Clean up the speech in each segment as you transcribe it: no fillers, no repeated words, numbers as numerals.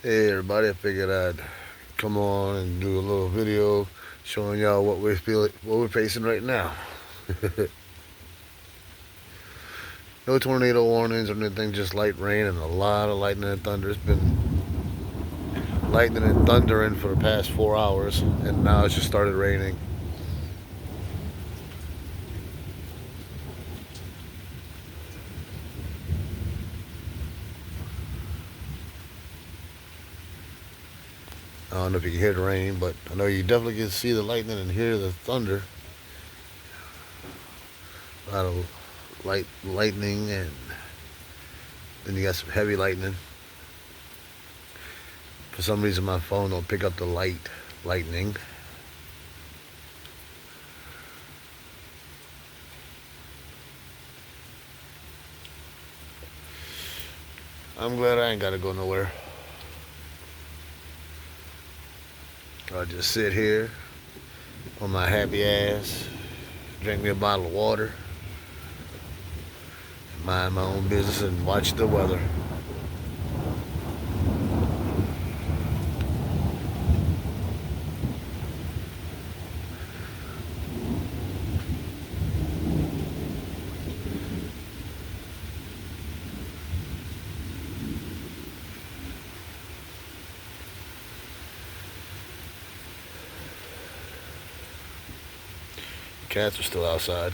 Hey everybody, I figured I'd come on and do a little video showing y'all what we're facing right now. No tornado warnings or anything, just light rain and a lot of lightning and thunder. It's been lightning and thundering for the past 4 hours, and now it's just started raining. I don't know if you can hear the rain, but I know you definitely can see the lightning and hear the thunder. A lot of lightning, and then you got some heavy lightning. For some reason, my phone don't pick up the lightning. I'm glad I ain't gotta go nowhere. I'll just sit here on my happy ass, drink me a bottle of water, mind my own business, and watch the weather. Cats are still outside.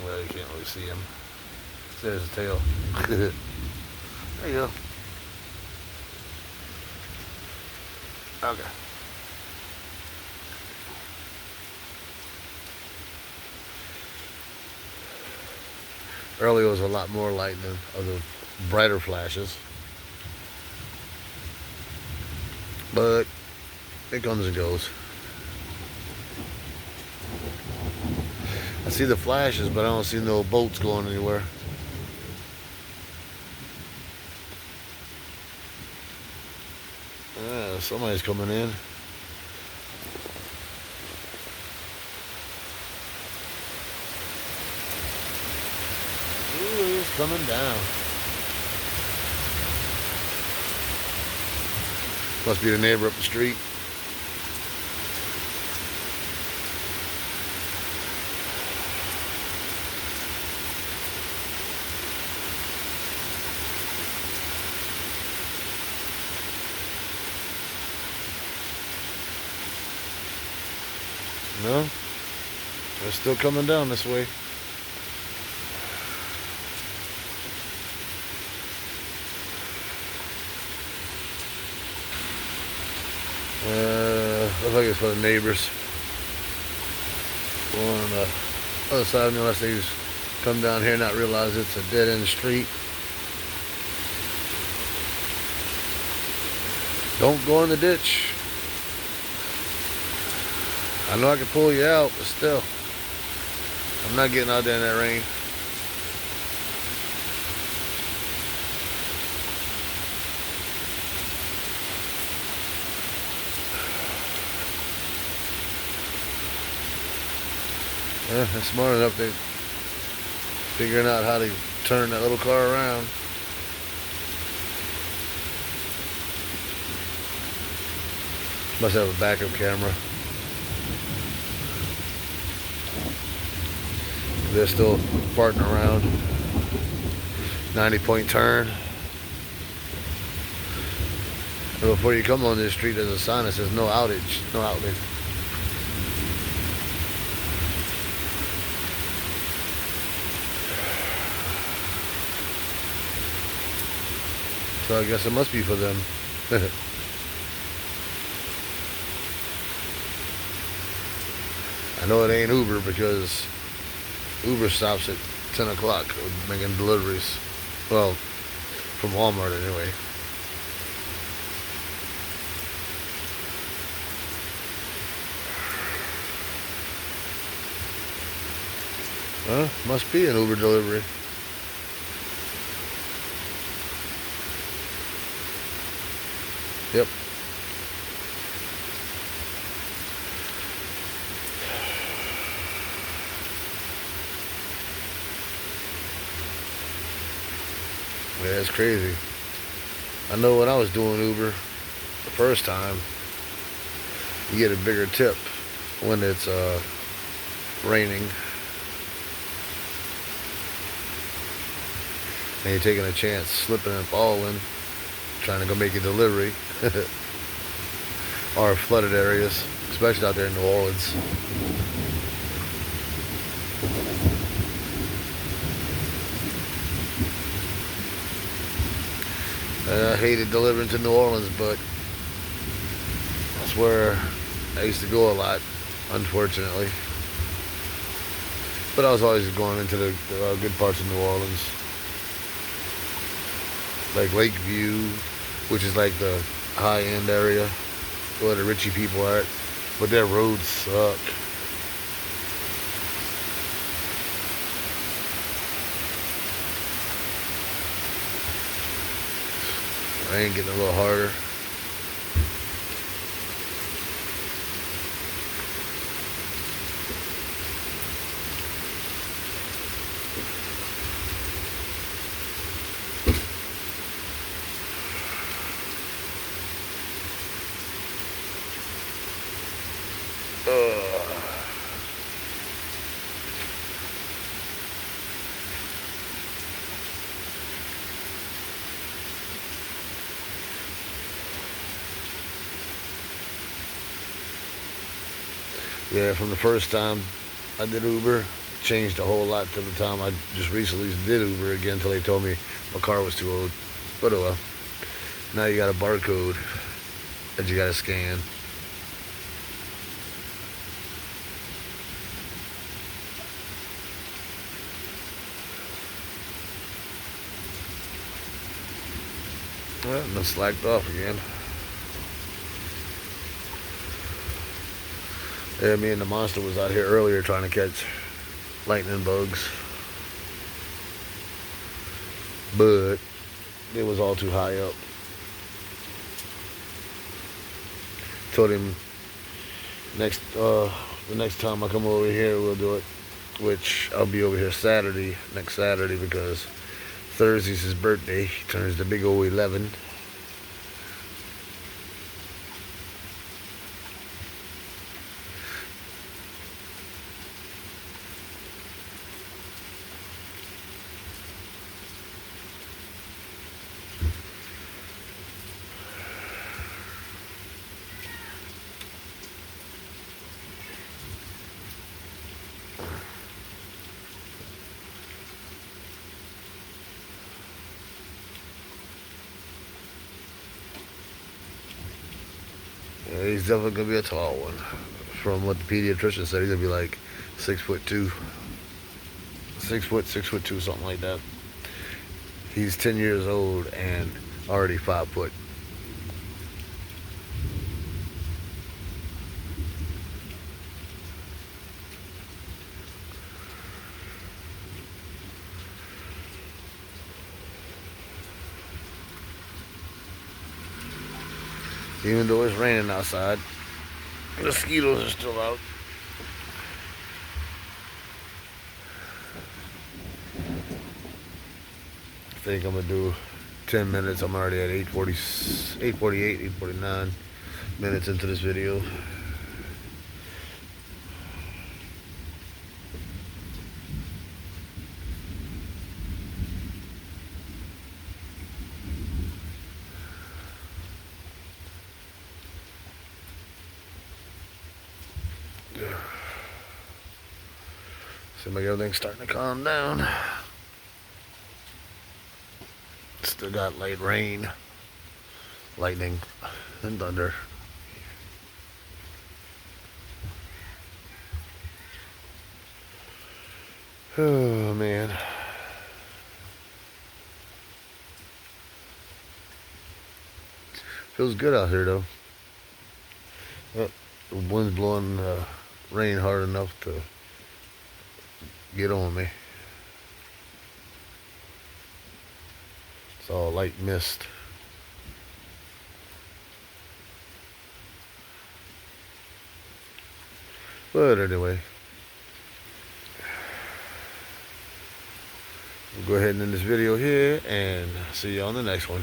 Well, you can't really see him. There's his tail. There you go. Okay. Earlier was a lot more lightning of the brighter flashes, but it comes and goes. I see the flashes, but I don't see no boats going anywhere. Somebody's coming in. Ooh, it's coming down. Must be the neighbor up the street. No, they're still coming down this way. Looks like it's for the neighbors. Going on the other side, unless they just come down here and not realize it's a dead end street. Don't go in the ditch. I know I can pull you out, but still, I'm not getting out there in that rain. They're smart enough. They're figuring out how to turn that little car around. Must have a backup camera. They're still farting around. 90-point turn. And before you come on this street, there's a sign that says no outage, no outlet. So I guess it must be for them. I know it ain't Uber because Uber stops at 10 o'clock making deliveries. Well, from Walmart anyway. Must be an Uber delivery. Yep. Yeah, it's crazy. I know when I was doing Uber the first time, you get a bigger tip when it's raining and you're taking a chance slipping and falling, trying to go make a delivery, or flooded areas, especially out there in New Orleans. I hated delivering to New Orleans, but that's where I used to go a lot, unfortunately. But I was always going into the good parts of New Orleans, like Lakeview, which is like the high-end area where the richy people are at. But their roads suck. Rain getting a little harder. Yeah, from the first time I did Uber, changed a whole lot to the time I just recently did Uber again until they told me my car was too old. But oh well. Now you got a barcode that you got to scan. Well, and then slacked off again. Yeah, me and the monster was out here earlier trying to catch lightning bugs, but it was all too high up. Told him the next time I come over here we'll do it, which I'll be over here next Saturday, because Thursday's his birthday. He turns the big old 11. Yeah, he's definitely gonna be a tall one. From what the pediatrician said, he's gonna be like 6'2", 6', 6'2", something like that. He's 10 years old and already 5 foot. Even though it's raining outside, the mosquitoes are still out. I think I'm gonna do 10 minutes. I'm already at 8:40, 8:48, 8:49 minutes into this video. Seems like everything's starting to calm down. Still got light rain, lightning, and thunder. Oh man. Feels good out here though. The wind's blowing rain hard enough to get on me. It's all light mist. But anyway, we'll go ahead and end this video here and see you on the next one.